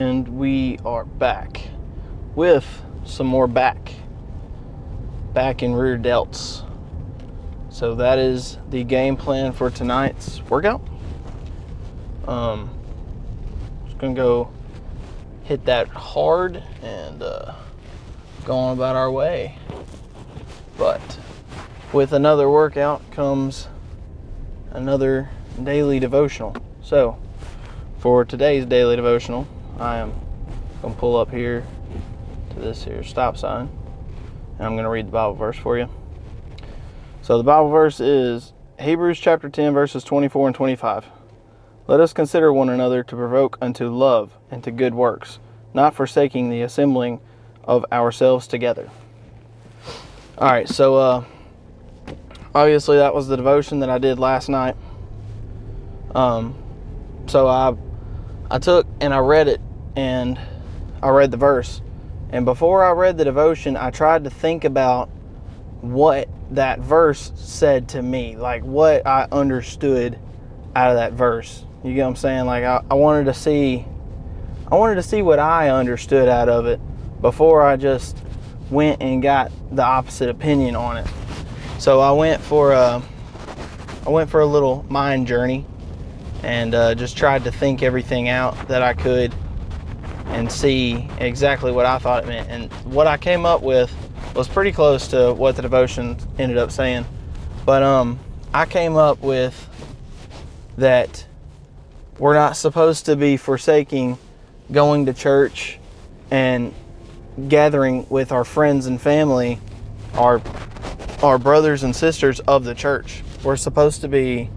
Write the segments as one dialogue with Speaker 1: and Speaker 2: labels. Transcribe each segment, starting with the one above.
Speaker 1: And we are back with some more back and rear delts. So that is the game plan for tonight's workout. Just gonna go hit that hard and go on about our way. But with another workout comes another daily devotional. So for today's daily devotional, I am going to pull up here to this here stop sign, and I'm going to read the Bible verse for you. So the Bible verse is Hebrews chapter 10, verses 24 and 25. Let us consider one another to provoke unto love and to good works, not forsaking the assembling of ourselves together. All right, so obviously that was the devotion that I did last night. So I took and I read it, and I read the verse. And before I read the devotion, I tried to think about what that verse said to me, like what I understood out of that verse. You get what I'm saying? Like I wanted to see what I understood out of it before I just went and got the opposite opinion on it. So I went for a little mind journey and just tried to think everything out that I could and see exactly what I thought it meant. And what I came up with was pretty close to what the devotion ended up saying. But I came up with that we're not supposed to be forsaking going to church and gathering with our friends and family, our brothers and sisters of the church. We're supposed to be,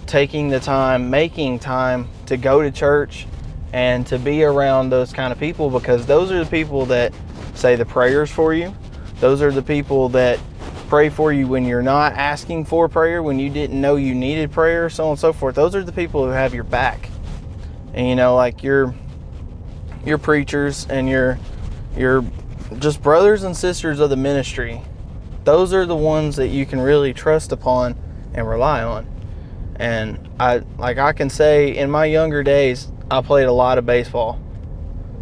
Speaker 1: taking the time, making time to go to church and to be around those kind of people, because those are the people that say the prayers for you. Those are the people that pray for you when you're not asking for prayer, when you didn't know you needed prayer, so on and so forth. Those are the people who have your back. And like your preachers and your just brothers and sisters of the ministry. Those are the ones that you can really trust upon and rely on. And I can say in my younger days, I played a lot of baseball.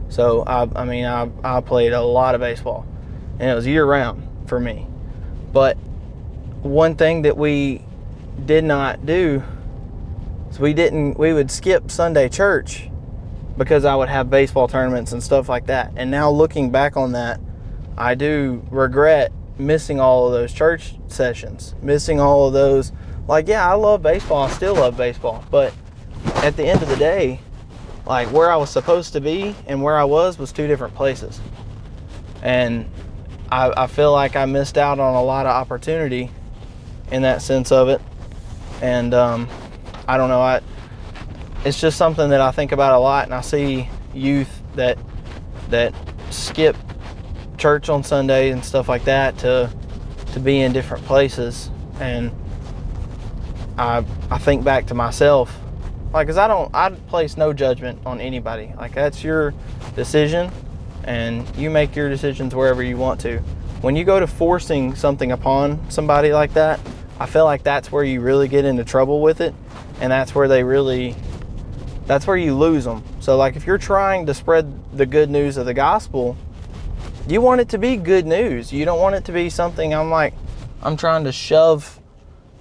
Speaker 1: So I played a lot of baseball, and it was year round for me. But one thing that we did not do is we would skip Sunday church because I would have baseball tournaments and stuff like that. And now looking back on that, I do regret missing all of those church sessions, missing all of those. Like, yeah, I love baseball. I still love baseball. But at the end of the day, like where I was supposed to be and where I was two different places. And I feel like I missed out on a lot of opportunity in that sense of it. And I don't know. It's just something that I think about a lot, and I see youth that skip church on Sunday and stuff like that to be in different places. And I think back to myself, like, cause I place no judgment on anybody. Like, that's your decision, and you make your decisions wherever you want to. When you go to forcing something upon somebody like that, I feel like that's where you really get into trouble with it, and that's where you lose them. So like, if you're trying to spread the good news of the gospel, you want it to be good news. You don't want it to be something I'm trying to shove,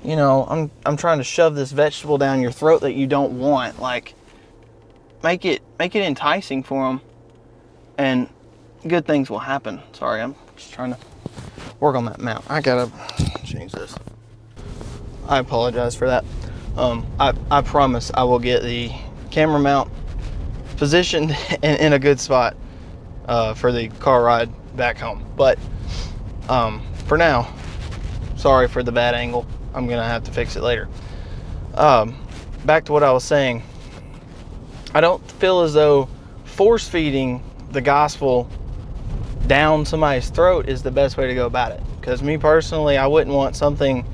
Speaker 1: I'm trying to shove this vegetable down your throat that you don't want. Like, make it enticing for them, and good things will happen. Sorry, I'm just trying to work on that mount. I gotta change this. I apologize for that. I promise I will get the camera mount positioned in a good spot for the car ride back home. But for now, sorry for the bad angle. I'm gonna have to fix it later. Back to what I was saying. I don't feel as though force feeding the gospel down somebody's throat is the best way to go about it. Because me personally, I wouldn't want something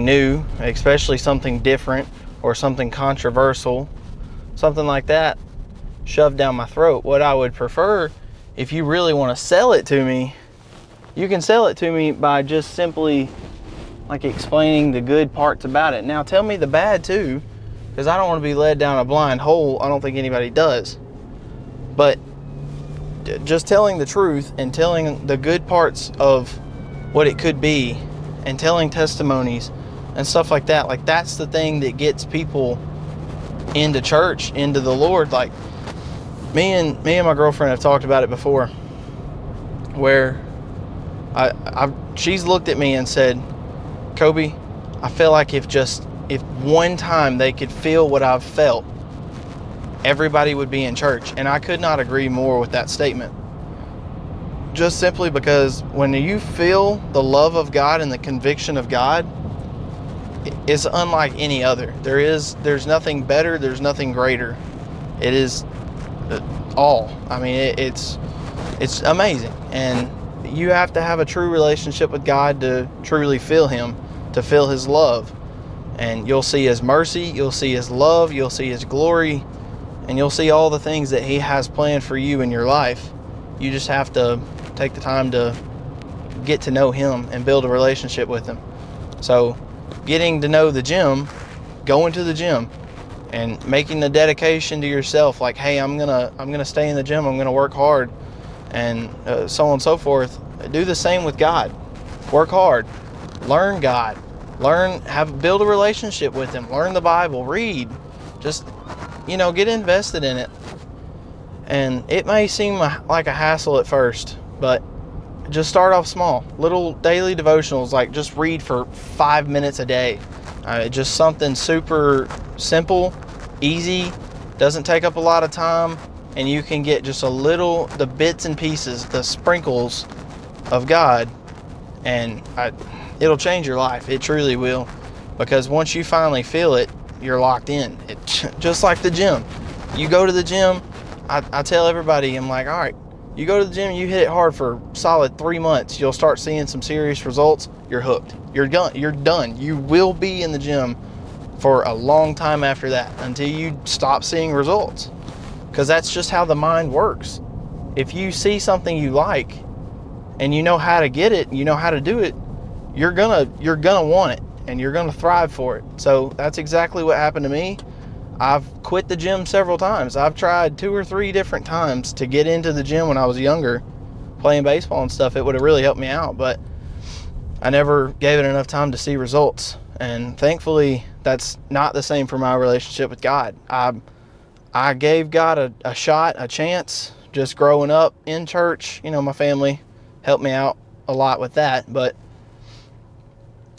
Speaker 1: new, especially something different or something controversial, something like that, shoved down my throat. What I would prefer, if you really want to sell it to me, you can sell it to me by just simply like explaining the good parts about it. Now tell me the bad too, because I don't want to be led down a blind hole. I don't think anybody does. But just telling the truth and telling the good parts of what it could be and telling testimonies and stuff like that, like that's the thing that gets people into church, into the Lord. Like me and my girlfriend have talked about it before, where she's looked at me and said, Kobe, I feel like if one time they could feel what I've felt, everybody would be in church. And I could not agree more with that statement. Just simply because when you feel the love of God and the conviction of God, it's unlike any other. There's nothing better, there's nothing greater. It is all. I mean, it's amazing. And you have to have a true relationship with God to truly feel Him, to feel His love. And you'll see His mercy, you'll see His love, you'll see His glory, and you'll see all the things that He has planned for you in your life. You just have to take the time to get to know Him and build a relationship with Him. So getting to know the gym, going to the gym and making the dedication to yourself, like, hey, I'm gonna stay in the gym, I'm gonna work hard, and so on and so forth. Do the same with God. Work hard, learn God, build a relationship with Him, learn the Bible, read, just get invested in it. And it may seem like a hassle at first, but just start off small. Little daily devotionals, like just read for 5 minutes a day. Just something super simple, easy, doesn't take up a lot of time, and you can get just the bits and pieces, the sprinkles of God, and it'll change your life. It truly will, because once you finally feel it, you're locked in. Just like the gym. You go to the gym, I tell everybody, I'm like, all right, you go to the gym, you hit it hard for solid 3 months, you'll start seeing some serious results. You're hooked. You're done. You will be in the gym for a long time after that, until you stop seeing results, because that's just how the mind works. If you see something you like and you know how to get it, you know how to do it, you're gonna want it, and you're gonna thrive for it. So that's exactly what happened to me. I've quit the gym several times. I've tried 2 or 3 different times to get into the gym when I was younger, playing baseball and stuff. It would have really helped me out, but I never gave it enough time to see results. And thankfully, that's not the same for my relationship with God. I gave God a shot, a chance, just growing up in church. My family helped me out a lot with that, but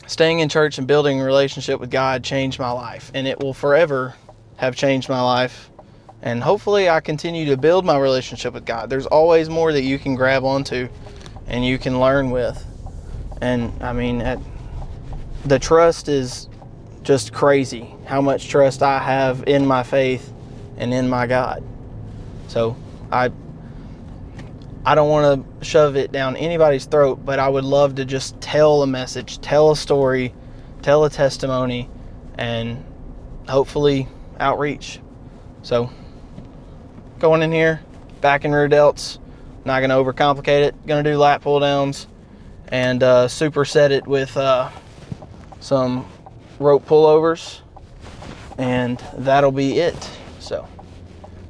Speaker 1: staying in church and building a relationship with God changed my life, and it will forever have changed my life. And hopefully I continue to build my relationship with God. There's always more that you can grab onto and you can learn with. And I mean, the trust is just crazy, how much trust I have in my faith and in my God. So I don't want to shove it down anybody's throat, but I would love to just tell a message, tell a story, tell a testimony, and hopefully outreach. So going in here, back and rear delts, not going to overcomplicate it. Going to do lat pull downs and superset it with some rope pullovers, and that'll be it. So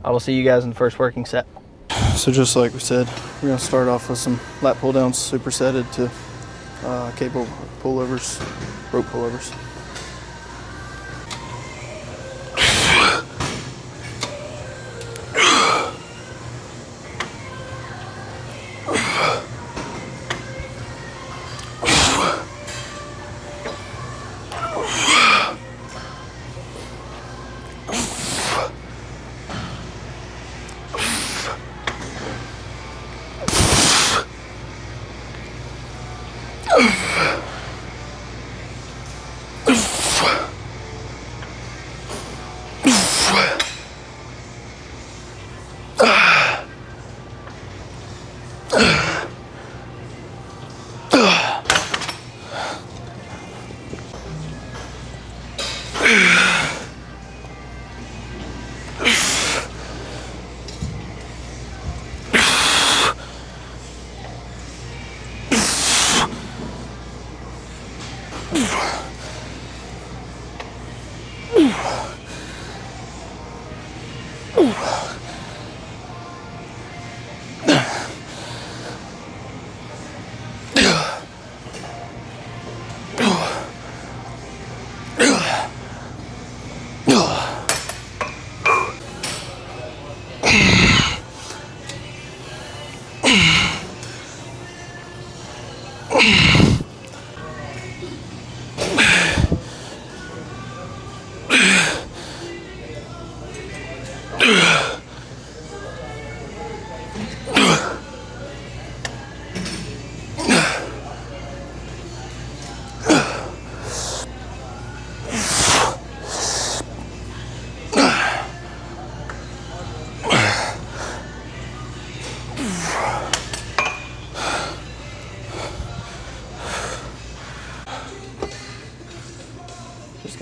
Speaker 1: I will see you guys in the first working set. So just like we said, we're going to start off with some lat pull downs supersetted to cable pullovers, rope pullovers.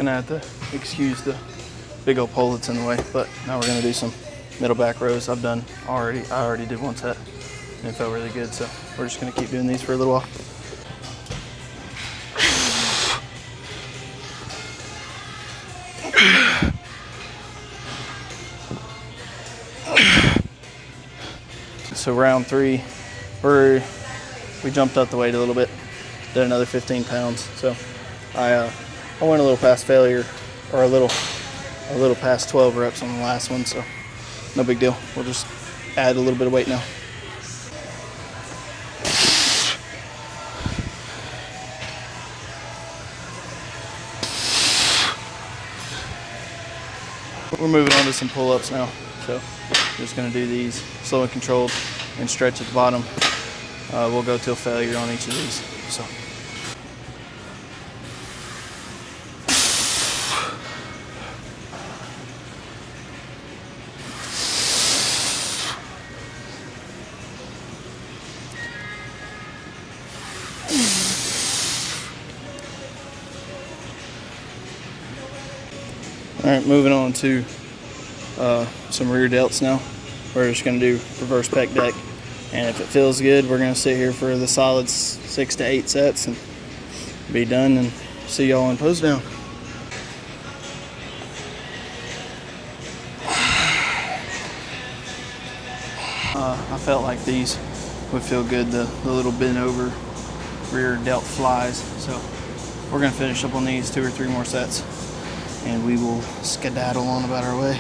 Speaker 1: gonna have to excuse the big old pole that's in the way, but now we're gonna do some middle back rows. I already did one set and it felt really good, so we're just gonna keep doing these for a little while. So round 3, we jumped up the weight a little bit, did another 15 pounds. So I went a little past failure, or a little past 12 reps on the last one, so no big deal. We'll just add a little bit of weight now. We're moving on to some pull-ups now. So just gonna do these slow and controlled and stretch at the bottom. We'll go till failure on each of these. So. All right, moving on to some rear delts now. We're just gonna do reverse pec deck, and if it feels good, we're gonna sit here for the solid 6 to 8 sets and be done, and see y'all in pose down. I felt like these would feel good, the little bent over rear delt flies, so we're gonna finish up on these 2 or 3 more sets, and we will skedaddle on about our way.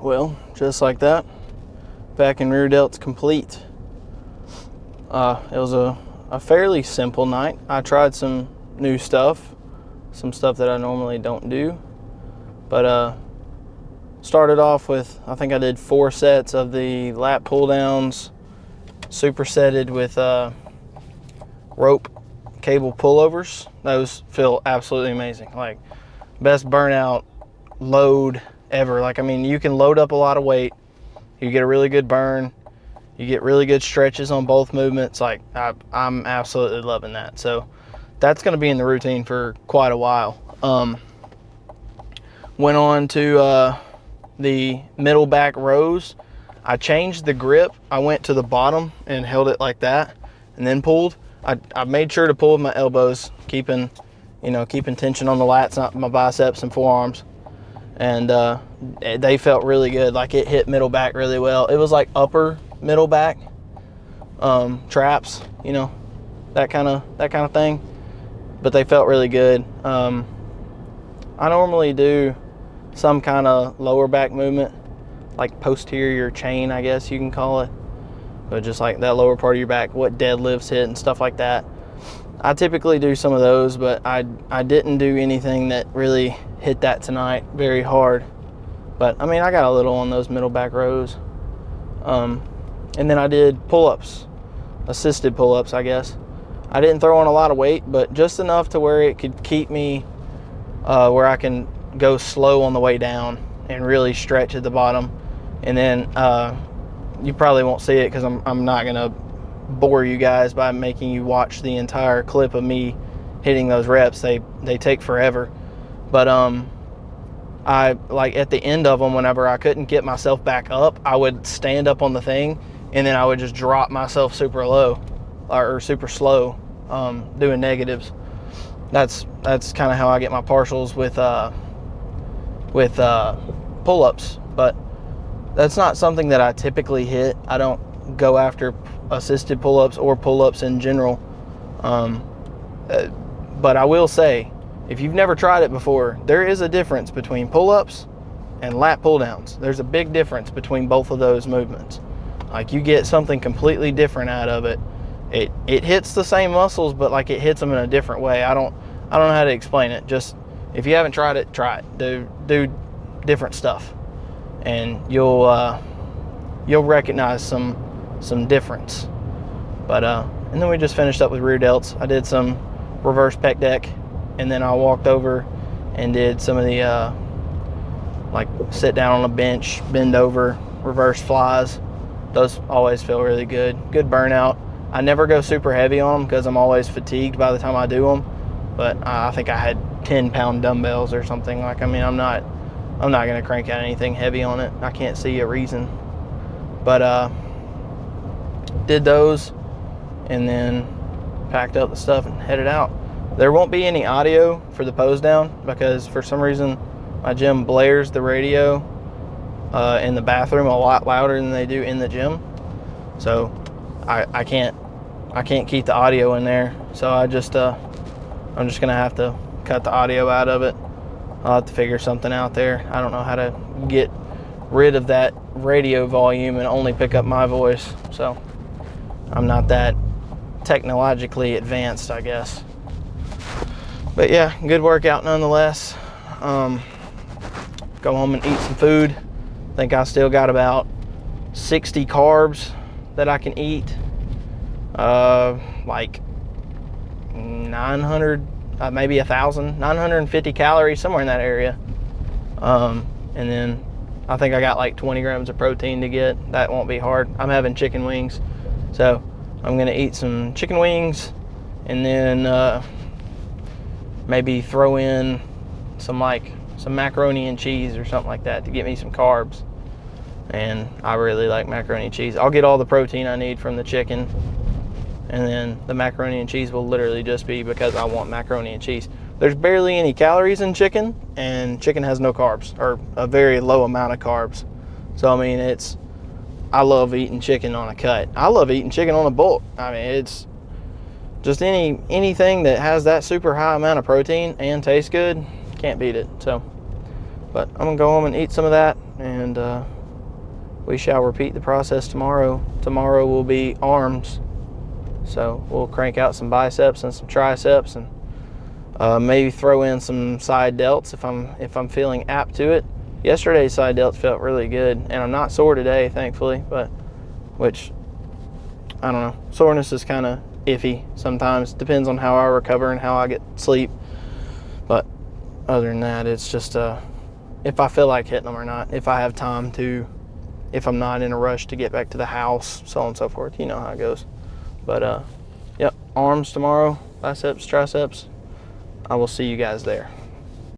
Speaker 1: Well, just like that, back and rear delts complete. It was a fairly simple night. I tried some new stuff, some stuff that I normally don't do, but started off with, I think I did 4 sets of the lat pull downs, supersetted with rope cable pullovers. Those feel absolutely amazing. Like, best burnout load ever. Like, I mean, you can load up a lot of weight, you get a really good burn, you get really good stretches on both movements. Like, I'm absolutely loving that. So that's going to be in the routine for quite a while. Went on to the middle back rows. I changed the grip. I went to the bottom and held it like that and then pulled. I made sure to pull with my elbows, keeping tension on the lats, not my biceps and forearms. And they felt really good. Like, it hit middle back really well. It was like upper middle back traps, that kind of thing, but they felt really good. I normally do some kind of lower back movement, like posterior chain, I guess you can call it, but just like that lower part of your back, what deadlifts hit and stuff like that. I typically do some of those, but I didn't do anything that really hit that tonight very hard. But I mean, I got a little on those middle back rows. And then I did pull-ups, assisted pull-ups, I guess. I didn't throw on a lot of weight, but just enough to where it could keep me where I can go slow on the way down and really stretch at the bottom. And then you probably won't see it because I'm not gonna bore you guys by making you watch the entire clip of me hitting those reps. They take forever. But I, like, at the end of them, whenever I couldn't get myself back up, I would stand up on the thing and then I would just drop myself super low or super slow, doing negatives. That's kind of how I get my partials with pull-ups, but that's not something that I typically hit. I don't go after assisted pull-ups or pull-ups in general. But I will say, if you've never tried it before, there is a difference between pull-ups and lat pull-downs. There's a big difference between both of those movements. Like, you get something completely different out of it. It hits the same muscles, but like it hits them in a different way. I don't know how to explain it. Just, if you haven't tried it, try it. Do different stuff, and you'll recognize some difference. But and then we just finished up with rear delts. I did some reverse pec deck, and then I walked over and did some of the like sit down on a bench, bend over, reverse flies. Those always feel really good. Good burnout. I never go super heavy on them because I'm always fatigued by the time I do them. But I think I had 10-pound dumbbells or something. Like, I mean, I'm not gonna crank out anything heavy on it. I can't see a reason. But did those, and then packed up the stuff and headed out. There won't be any audio for the pose down because for some reason my gym blares the radio in the bathroom a lot louder than they do in the gym. So I can't keep the audio in there. So I'm just gonna have to cut the audio out of it. I'll have to figure something out there. I don't know how to get rid of that radio volume and only pick up my voice. So I'm not that technologically advanced, I guess. But yeah, good workout nonetheless. Go home and eat some food. I think I still got about 60 carbs that I can eat. Like 900, maybe 1,000, 950 calories, somewhere in that area. And then I think I got like 20 grams of protein to get. That won't be hard. I'm having chicken wings. So I'm gonna eat some chicken wings, and then maybe throw in some macaroni and cheese or something like that to get me some carbs. And I really like macaroni and cheese. I'll get all the protein I need from the chicken, and then the macaroni and cheese will literally just be because I want macaroni and cheese. There's barely any calories in chicken, and chicken has no carbs, or a very low amount of carbs. So I mean, I love eating chicken on a cut. I love eating chicken on a bulk. I mean, it's just anything that has that super high amount of protein and tastes good, can't beat it. So, but I'm gonna go home and eat some of that, and we shall repeat the process tomorrow. Tomorrow will be arms, so we'll crank out some biceps and some triceps, and maybe throw in some side delts if I'm feeling apt to it. Yesterday's side delts felt really good, and I'm not sore today, thankfully. But which, I don't know, soreness is kind of iffy sometimes. Depends on how I recover and how I get sleep. But other than that, it's just if I feel like hitting them or not, if I have time to, if I'm not in a rush to get back to the house, so on and so forth. You know how it goes. But yep, arms tomorrow, biceps, triceps. I will see you guys there.